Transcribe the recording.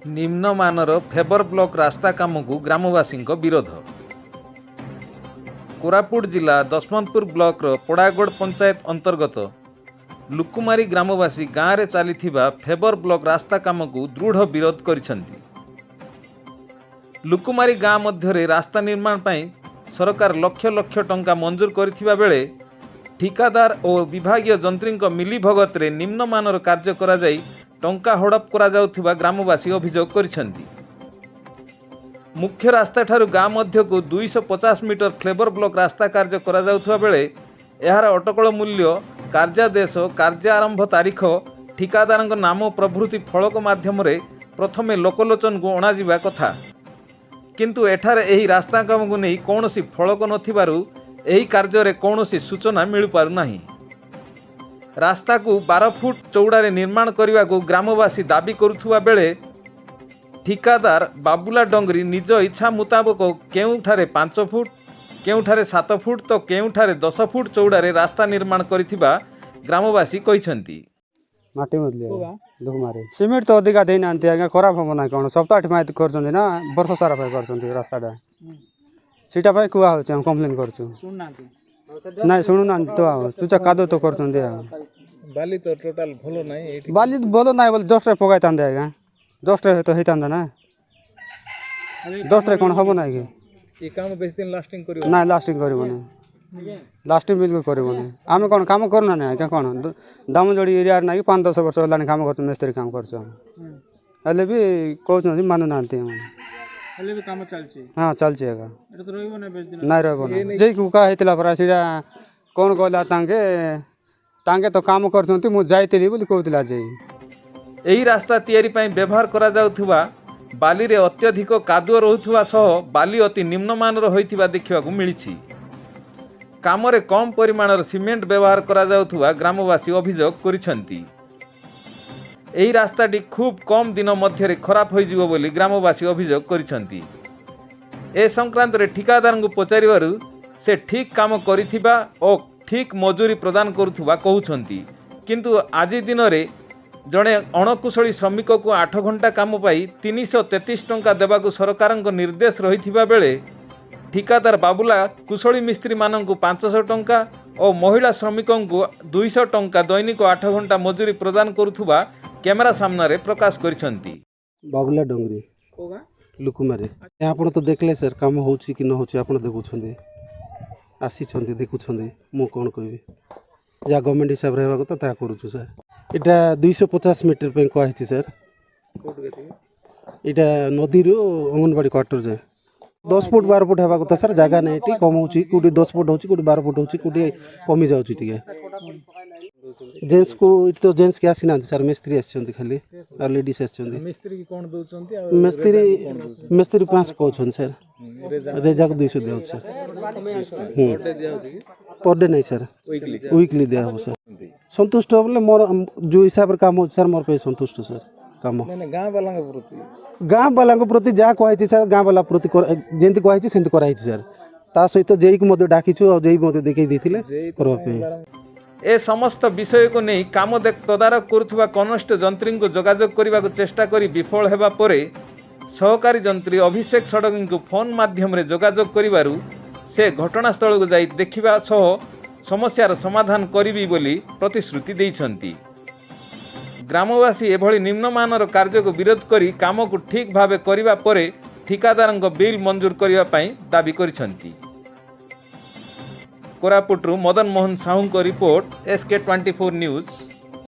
निम्नमानर favour block रास्ता काम को ग्रामवासी विरोध। कोरापुट जिला दशमंतपुर ब्लॉक पड़ागड़ पंचायत अंतर्गत लुकुमारी ग्रामवासी गाँव में चली फेबर ब्लॉक रास्ता काम को दृढ़ विरोध करिसेंती। लुकुमारी गाँव मध्य रास्ता निर्माण पर सरकार लक्ष लक्ष टंका मंजूर करिथिबा बेले ठिकादार और विभागीय जंत्री मिलीभगत रे निम्नमानर कार्य करा जाई टंका हड़प करा जाउथिबा ग्रामवासी अभियोग करिसेंती। मुख्य रास्ता ठारू गाँव मध्य को 250 मीटर फ्लेवर ब्लॉक रास्ता कार्य करा जाउथिबा बेले एहार अटकल मूल्य, कार्यादेश, कार्य आरंभ तारीख, ठिकादार नाम प्रभृति फलक माध्यम प्रथमे लोकलोचन को अणाजिबा कथा, किंतु एठारे एही रास्ता काम को नहीं कौनसी फलक नथिबारु एही कार्य रे कौनसी सूचना मिल पारु नाही। रास्ता को 12 फुट चौड़ारे निर्माण करने को ग्रामवासी दाबी करुथुवा बेले ठिकादार बाबुला डंगरी निज इच्छा मुताबक केउठारे 5 फुट, केउठारे 7 फुट तो केउठारे 10 फुट चौड़ारे रास्ता निर्माण करिथिबा ग्रामवासी कहिसेंती। माटी मधले दुख मारे सिमेंट तो अधिका देना आज्ञा खराब हम ना कौन सप्ताह माइट कर ना वर्ष सारा कर रास्ता सीटा कुआ हो कंप्लेन कर ना शुणु ना तो चुचा कादो तो कर बाली तो टोटल भलो नाही, बाली भलो ना बोले 10 पकाई था आज्ञा 10 तो होता ना 10 कौन हम ना कि काम बेस दिन लास्टिंग करियो ना लास्टिंग कर लास्टिंग बिल्कुल कर आम कौन कम करना ना क्या कौन दाम जोड़ी एरिया ना कि 5-10 वर्ष होगा कम कर मिस्त्री काम कर भी कहते मानु ना हाँ चलती ना रही जे कुका होता परा सीटा कौन कहला तांके तो काम कर मुझे बोली कहला जे एही रास्ता तैयारी पई व्यवहार करा जाउथुवा बाली रे अत्यधिक कादुଅ रहुथुवा सह बाली अति निम्नमानर होइथिबा देखिबाकू मिलिछि। कामरे कम परिमाणर सीमेंट व्यवहार करा जाउथुवा ग्रामवासी अभियोग करिसेंती। एही रास्ताटी खूब कम दिन मध्य खराब होइजिवो बोली ग्रामवासी अभियोग करिसेंती। ए संक्रांत रे ठिकादार को पचारिबारु से ठीक काम करिथिबा और ठीक मजूरी प्रदान करुथुबा कहउछंती, किंतु आज दिन रे जड़े अणकुशली श्रमिक को 8 घंटा काम पाई 333 टंका देवाकू सरकार निर्देश रही बेले ठिकादार बाबुला कुशली मिस्त्री मानक 500 टंका और महिला श्रमिक को 200 टंका दैनिक 8 घंटा मजूरी प्रदान करुथुबा कैमेरा सामने प्रकाश करिसेंती। बाबुला डंगरी लुकुमारी आप तो देखले सर काम हो कि न हो देखुं आसी देखुं मु कौन कहि जहाँ गवर्नमेंट हिसाब से होगा तो करूँ सर यहाँ 250 मीटर पे कही सर यहाँ नदी रू अंगनवाड़ी क्वार्टर जाए 10 फुट 12 फुट होगा कथा सर जगह नहीं ये कम होटी 10 फुट हो 12 फुट होटी कमी जाऊँगी जेन्स को तो जेन्स के आसी ना सर मिस्त्री आसी खाली और लेडीज मिस्त्री कौन मिस्त्री 5 कहते सर रेजा को 200 दिया सर पर डे नहीं सर वीकली दिया हो सर संतुष्ट बोले मोर जो हिसाब से काम हो सर मोर पे संतुष्ट सर काम गाँव वाला प्रति जहाँ कही सर गाँव वाला प्रति जमी कही सेमती कराई सर ता सहित जेई को डाकीचु और जेई देखई देथिले ए समस्त विषय को नहीं काम तदारक करुवा कनिष्ठ जंत्री को जोगाजोग करने को चेष्टा करी विफल हेबा परे सहकारी जंत्री अभिषेक षडंगी को फोन माध्यम रे जोगाजोग करिबारु से घटनास्थल को जाई देखिबा सह समस्यार समाधान करिबी बोली प्रतिश्रुति दैछंती। ग्रामवासी एभली निम्नमानर कार्य को विरोध करी काम को ठीक भावे करिबा परे ठिकादार बिल मंजूर करिबा पई दाबी करिसंती। कोरापुटरू मदन मोहन साहू को रिपोर्ट SK24 न्यूज़।